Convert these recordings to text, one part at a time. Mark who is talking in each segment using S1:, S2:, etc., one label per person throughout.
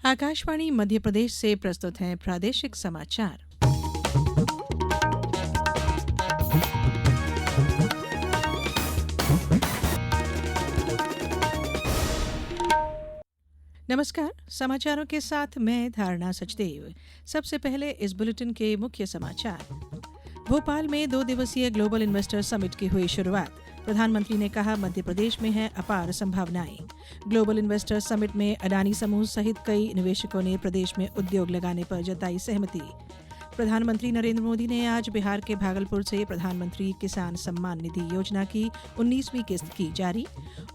S1: आकाशवाणी मध्य प्रदेश से प्रस्तुत हैं प्रादेशिक समाचार। नमस्कार, समाचारों के साथ मैं धारणा सचदेव। सबसे पहले इस बुलेटिन के मुख्य समाचार। भोपाल में 2 दिवसीय ग्लोबल इन्वेस्टर समिट की हुई शुरुआत। प्रधानमंत्री ने कहा मध्य प्रदेश में है अपार संभावनाएं। ग्लोबल इन्वेस्टर समिट में अडानी समूह सहित कई निवेशकों ने प्रदेश में उद्योग लगाने पर जताई सहमति। प्रधानमंत्री नरेंद्र मोदी ने आज बिहार के भागलपुर से प्रधानमंत्री किसान सम्मान निधि योजना की 19वीं किस्त की जारी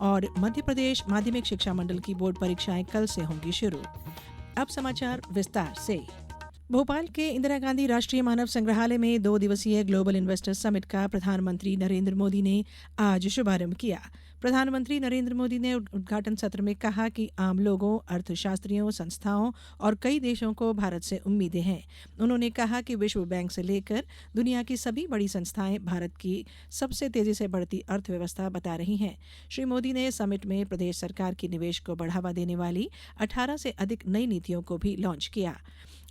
S1: और मध्य प्रदेश माध्यमिक शिक्षा मंडल की बोर्ड परीक्षाएं कल से होंगी शुरू। अब समाचार विस्तार से। भोपाल के इंदिरा गांधी राष्ट्रीय मानव संग्रहालय में 2 दिवसीय ग्लोबल इन्वेस्टर समिट का प्रधानमंत्री नरेंद्र मोदी ने आज शुभारंभ किया। प्रधानमंत्री नरेंद्र मोदी ने उद्घाटन सत्र में कहा कि आम लोगों, अर्थशास्त्रियों, संस्थाओं और कई देशों को भारत से उम्मीदें हैं। उन्होंने कहा कि विश्व बैंक से लेकर दुनिया की सभी बड़ी संस्थाएं भारत की सबसे तेजी से बढ़ती अर्थव्यवस्था बता रही हैं। श्री मोदी ने समिट में प्रदेश सरकार की निवेश को बढ़ावा देने वाली 18 से अधिक नई नीतियों को भी लॉन्च किया।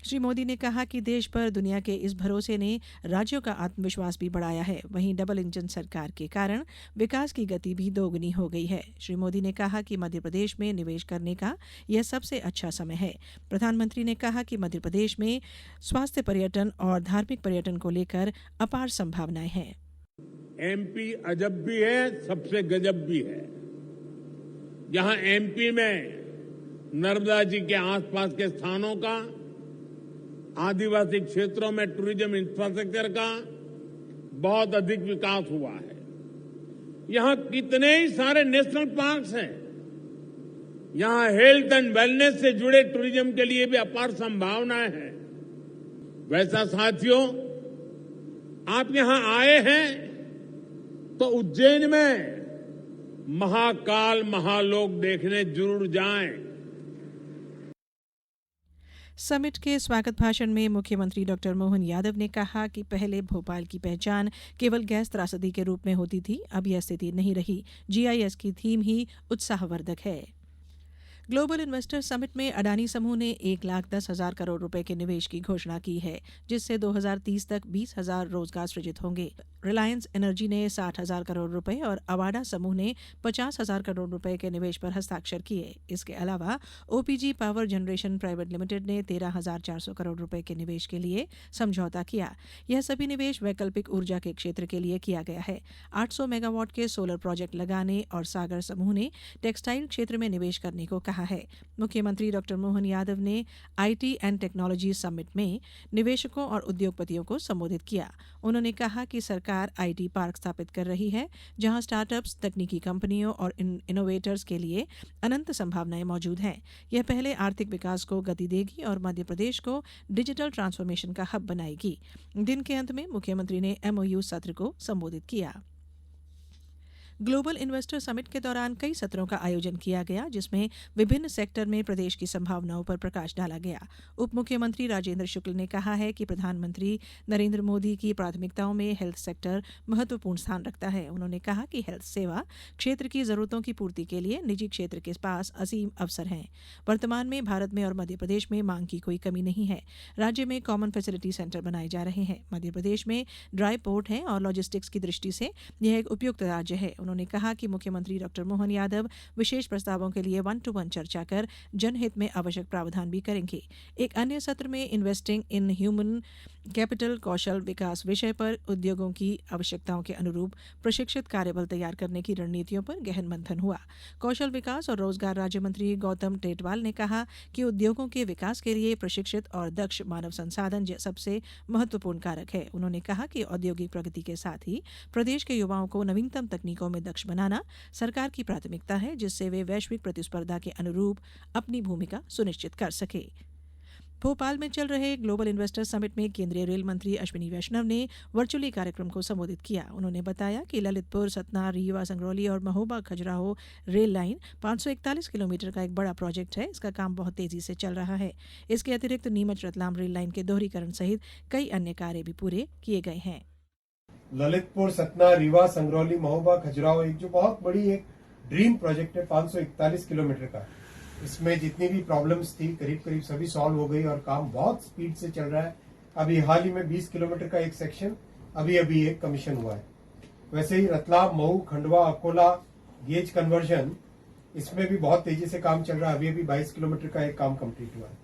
S1: श्री मोदी ने कहा कि देश पर दुनिया के इस भरोसे ने राज्यों का आत्मविश्वास भी बढ़ाया है। वहीं डबल इंजन सरकार के कारण विकास की गति भी दोगुनी हो गई है। श्री मोदी ने कहा कि मध्य प्रदेश में निवेश करने का यह सबसे अच्छा समय है। प्रधानमंत्री ने कहा कि मध्य प्रदेश में स्वास्थ्य पर्यटन और धार्मिक पर्यटन को लेकर अपार संभावनाएं हैं।
S2: एमपी अजब भी है, सबसे गजब भी है। यहाँ एमपी में नर्मदा जी के आसपास के स्थानों का, आदिवासी क्षेत्रों में टूरिज्म इंफ्रास्ट्रक्चर का बहुत अधिक विकास हुआ है। यहां कितने ही सारे नेशनल पार्क्स हैं। यहां हेल्थ एंड वेलनेस से जुड़े टूरिज्म के लिए भी अपार संभावनाएं हैं। वैसा साथियों, आप यहां आए हैं तो उज्जैन में महाकाल महालोक देखने जरूर जाएं।
S1: समिट के स्वागत भाषण में मुख्यमंत्री डॉक्टर मोहन यादव ने कहा कि पहले भोपाल की पहचान केवल गैस त्रासदी के रूप में होती थी, अब यह स्थिति नहीं रही। जीआईएस की थीम ही उत्साहवर्धक है। ग्लोबल इन्वेस्टर समिट में अडानी समूह ने 1,10,000 करोड़ रुपए के निवेश की घोषणा की है, जिससे 2030 तक 20,000 रोजगार सृजित होंगे। रिलायंस एनर्जी ने 60,000 करोड़ रुपए और अवाडा समूह ने 50,000 करोड़ रुपए के निवेश पर हस्ताक्षर किए। इसके अलावा OPG power generation private limited ने 13,400 करोड़ रुपए के निवेश के लिए समझौता किया। यह सभी निवेश वैकल्पिक ऊर्जा के क्षेत्र के लिए किया गया है। 800 मेगावाट के सोलर प्रोजेक्ट लगाने और सागर समूह ने टेक्सटाइल क्षेत्र में निवेश करने को कहा है। मुख्यमंत्री डॉक्टर मोहन यादव ने आईटी एंड टेक्नोलॉजी समिट में निवेशकों और उद्योगपतियों को संबोधित किया। उन्होंने कहा कि सरकार आईटी पार्क स्थापित कर रही है, जहां स्टार्टअप्स, तकनीकी कंपनियों और इनोवेटर्स के लिए अनंत संभावनाएं मौजूद हैं। यह पहले आर्थिक विकास को गति देगी और मध्य प्रदेश को डिजिटल ट्रांसफॉर्मेशन का हब बनाएगी। दिन के अंत में मुख्यमंत्री ने एमओयू सत्र को संबोधित किया। ग्लोबल इन्वेस्टर समिट के दौरान कई सत्रों का आयोजन किया गया, जिसमें विभिन्न सेक्टर में प्रदेश की संभावनाओं पर प्रकाश डाला गया। उप मुख्यमंत्री राजेंद्र शुक्ल ने कहा है कि प्रधानमंत्री नरेंद्र मोदी की प्राथमिकताओं में हेल्थ सेक्टर महत्वपूर्ण स्थान रखता है। उन्होंने कहा कि हेल्थ सेवा क्षेत्र की जरूरतों की पूर्ति के लिए निजी क्षेत्र के पास असीम अवसर हैं। वर्तमान में भारत में और मध्य प्रदेश में मांग की कोई कमी नहीं है। राज्य में कॉमन फैसिलिटी सेंटर बनाए जा रहे हैं। मध्य प्रदेश में ड्राई पोर्ट है और लॉजिस्टिक्स की दृष्टि से यह एक उपयुक्त राज्य है। उन्होंने कहा कि मुख्यमंत्री डॉक्टर मोहन यादव विशेष प्रस्तावों के लिए 1-to-1 चर्चा कर जनहित में आवश्यक प्रावधान भी करेंगे। एक अन्य सत्र में इन्वेस्टिंग इन ह्यूमन कैपिटल कौशल विकास विषय पर उद्योगों की आवश्यकताओं के अनुरूप प्रशिक्षित कार्यबल तैयार करने की रणनीतियों पर गहन मंथन हुआ। कौशल विकास और रोजगार राज्य मंत्री गौतम टेटवाल ने कहा कि उद्योगों के विकास के लिए प्रशिक्षित और दक्ष मानव संसाधन सबसे महत्वपूर्ण कारक है। उन्होंने कहा कि औद्योगिक प्रगति के साथ ही प्रदेश के युवाओं को नवीनतम तकनीकों में दक्ष बनाना सरकार की प्राथमिकता है, जिससे वे वैश्विक प्रतिस्पर्धा के अनुरूप अपनी भूमिका सुनिश्चित कर सके। भोपाल में चल रहे ग्लोबल इन्वेस्टर समिट में केंद्रीय रेल मंत्री अश्विनी वैष्णव ने वर्चुअली कार्यक्रम को संबोधित किया। उन्होंने बताया कि ललितपुर, सतना, रीवा, संगरौली और Mahoba Khajuraho rail line 541 kilometre का एक बड़ा प्रोजेक्ट है। इसका काम बहुत तेजी से चल रहा है। इसके अतिरिक्त नीमच रतलाम रेल लाइन के दोहरीकरण सहित कई अन्य कार्य भी पूरे किए गए हैं।
S3: ललितपुर, सतना, रीवा, संगरौली, महोबा, खजुराहो एक जो बहुत बड़ी एक ड्रीम प्रोजेक्ट है 541 किलोमीटर का। इसमें जितनी भी प्रॉब्लम्स थी करीब करीब सभी सॉल्व हो गई और काम बहुत स्पीड से चल रहा है। अभी हाल ही में 20 किलोमीटर का एक सेक्शन अभी एक कमीशन हुआ है। वैसे ही रतलाम, मऊ, खंडवा, अकोला गेज कन्वर्जन, इसमें भी बहुत तेजी से काम चल रहा है। अभी 22 किलोमीटर का एक काम कंप्लीट हुआ है।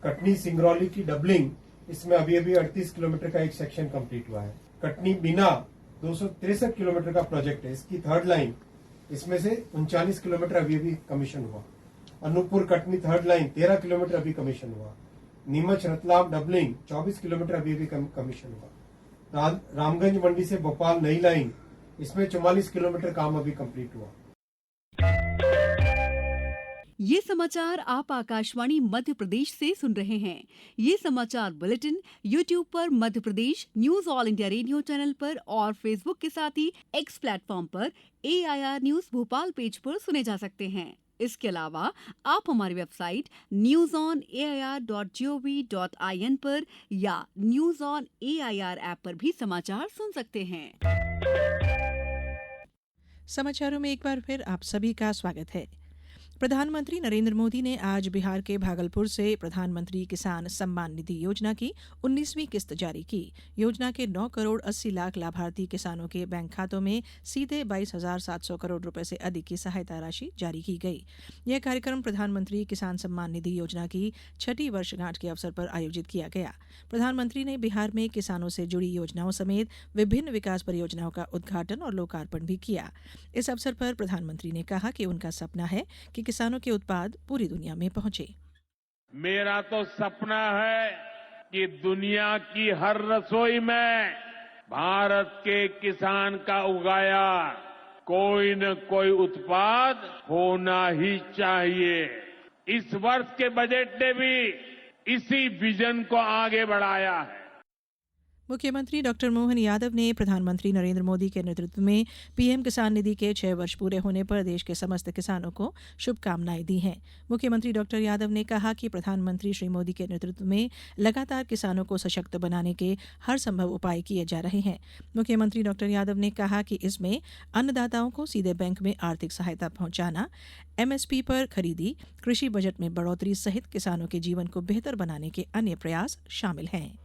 S3: कटनी सिंगरौली की डबलिंग, इसमें अभी 38 किलोमीटर का एक सेक्शन कंप्लीट हुआ है। कटनी बीना 263 किलोमीटर का प्रोजेक्ट है, इसकी थर्ड लाइन, इसमें से 39 किलोमीटर अभी कमीशन हुआ। Anuppur Katni third line 13 kilometre अभी कमीशन हुआ। नीमच रतलाम डबलिंग 24 किलोमीटर अभी कमीशन हुआ। रामगंज मंडी से भोपाल नई लाइन, इसमें 44 किलोमीटर काम अभी कंप्लीट हुआ।
S4: ये समाचार आप आकाशवाणी मध्य प्रदेश से सुन रहे हैं। ये समाचार बुलेटिन YouTube पर Madhya Pradesh news all India radio channel पर और फेसबुक के साथ ही एक्स प्लेटफॉर्म पर AIR न्यूज भोपाल पेज पर सुने जा सकते हैं। इसके अलावा आप हमारी वेबसाइट newsonair.gov.in पर या न्यूज ऑन AIR ऐप पर भी समाचार सुन सकते हैं।
S1: समाचारों में एक बार फिर आप सभी का स्वागत है। प्रधानमंत्री नरेंद्र मोदी ने आज बिहार के भागलपुर से प्रधानमंत्री किसान सम्मान निधि योजना की 19वीं किस्त जारी की। योजना के 9 करोड़ 80 लाख लाभार्थी किसानों के बैंक खातों में सीधे 22,700 करोड़ रुपए से अधिक की सहायता राशि जारी की गई। यह कार्यक्रम प्रधानमंत्री किसान सम्मान निधि योजना की 6ठी वर्षगांठ के अवसर पर आयोजित किया गया। प्रधानमंत्री ने बिहार में किसानों से जुड़ी योजनाओं समेत विभिन्न विकास परियोजनाओं का उद्घाटन और लोकार्पण भी किया। इस अवसर पर प्रधानमंत्री ने कहा कि उनका सपना है कि किसानों के उत्पाद पूरी दुनिया में पहुंचे।
S2: मेरा तो सपना है कि दुनिया की हर रसोई में भारत के किसान का उगाया कोई न कोई उत्पाद होना ही चाहिए। इस वर्ष के बजट ने भी इसी विजन को आगे बढ़ाया है।
S1: मुख्यमंत्री डॉक्टर मोहन यादव ने प्रधानमंत्री नरेंद्र मोदी के नेतृत्व में पीएम किसान निधि के 6 वर्ष पूरे होने पर देश के समस्त किसानों को शुभकामनाएं दी हैं। मुख्यमंत्री डॉक्टर यादव ने कहा कि प्रधानमंत्री श्री मोदी के नेतृत्व में लगातार किसानों को सशक्त बनाने के हर संभव उपाय किए जा रहे हैं। मुख्यमंत्री डॉक्टर यादव ने कहा कि इसमें अन्नदाताओं को सीधे बैंक में आर्थिक सहायता पहुंचाना, MSP पर खरीदी, कृषि बजट में बढ़ोतरी सहित किसानों के जीवन को बेहतर बनाने के अन्य प्रयास शामिल हैं।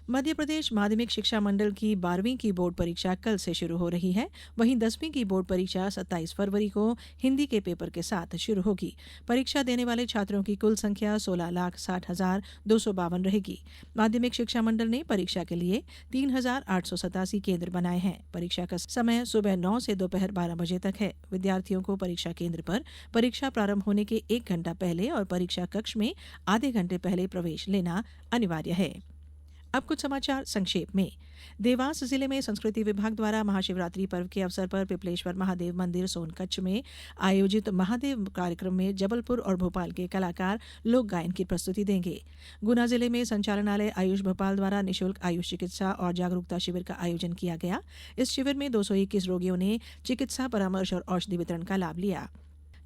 S1: मध्य प्रदेश माध्यमिक शिक्षा मंडल की 12वीं की बोर्ड परीक्षा कल से शुरू हो रही है। वहीं 10वीं की बोर्ड परीक्षा 27 फरवरी को हिंदी के पेपर के साथ शुरू होगी। परीक्षा देने वाले छात्रों की कुल संख्या 16,60,252 रहेगी। माध्यमिक शिक्षा मंडल ने परीक्षा के लिए 3,887 केंद्र बनाए हैं। परीक्षा का समय सुबह 9 से दोपहर 12 बजे तक है। विद्यार्थियों को परीक्षा केंद्र पर परीक्षा प्रारंभ होने के 1 घंटा पहले और परीक्षा कक्ष में आधे घंटे पहले प्रवेश लेना अनिवार्य है। अब कुछ समाचार संक्षेप में। देवास जिले में संस्कृति विभाग द्वारा महाशिवरात्रि पर्व के अवसर पर पिपलेश्वर महादेव मंदिर सोनकच्छ में आयोजित महादेव कार्यक्रम में जबलपुर और भोपाल के कलाकार लोक गायन की प्रस्तुति देंगे। गुना जिले में संचालनालय आयुष भोपाल द्वारा निःशुल्क आयुष चिकित्सा और जागरूकता शिविर का आयोजन किया गया। इस शिविर में 221 रोगियों ने चिकित्सा परामर्श और औषधि वितरण का लाभ लिया।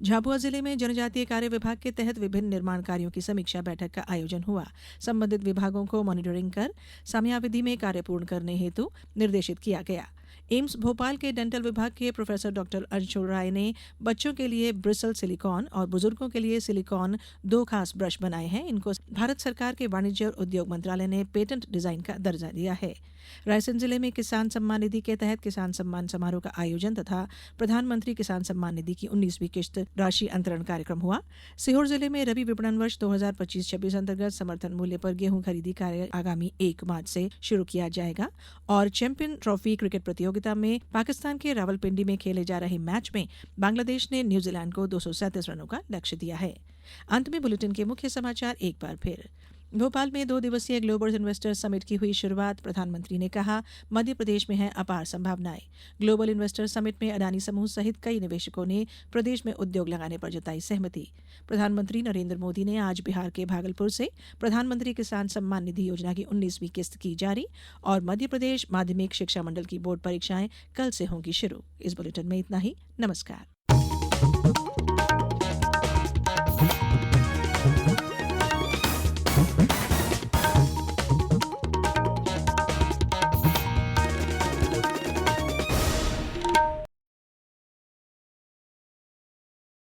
S1: झाबुआ जिले में जनजातीय कार्य विभाग के तहत विभिन्न निर्माण कार्यों की समीक्षा बैठक का आयोजन हुआ। संबंधित विभागों को मॉनिटरिंग कर समयावधि में कार्य पूर्ण करने हेतु निर्देशित किया गया। एम्स भोपाल के डेंटल विभाग के प्रोफेसर डॉक्टर अंशुल राय ने बच्चों के लिए ब्रिसल सिलिकॉन और बुजुर्गों के लिए सिलिकॉन 2 खास ब्रश बनाए हैं। इनको भारत सरकार के वाणिज्य और उद्योग मंत्रालय ने पेटेंट डिजाइन का दर्जा दिया है। रायसेन जिले में किसान सम्मान निधि के तहत किसान सम्मान समारोह का आयोजन तथा प्रधानमंत्री किसान सम्मान निधि की 19वीं किस्त राशि अंतरण कार्यक्रम हुआ। सीहोर जिले में रबी विपणन वर्ष 2025-26 अंतर्गत समर्थन मूल्य पर गेहूं खरीदी कार्य आगामी 1 मार्च से शुरू किया जाएगा। और चैंपियन ट्रॉफी क्रिकेट प्रतियोगिता में पाकिस्तान के रावलपिंडी में खेले जा रहे मैच में बांग्लादेश ने न्यूजीलैंड को 237 रनों का लक्ष्य दिया है। अंत में बुलेटिन के मुख्य समाचार एक बार फिर। भोपाल में 2 दिवसीय ग्लोबल इन्वेस्टर्स समिट की हुई शुरुआत। प्रधानमंत्री ने कहा, मध्य प्रदेश में है अपार संभावनाएं। ग्लोबल इन्वेस्टर्स समिट में अडानी समूह सहित कई निवेशकों ने प्रदेश में उद्योग लगाने पर जताई सहमति। प्रधानमंत्री नरेंद्र मोदी ने आज बिहार के भागलपुर से प्रधानमंत्री किसान सम्मान निधि योजना की 19वीं किस्त की जारी और मध्य प्रदेश माध्यमिक शिक्षा मंडल की बोर्ड परीक्षाएं कल से होंगी शुरू। इस बुलेटिन में इतना ही। नमस्कार।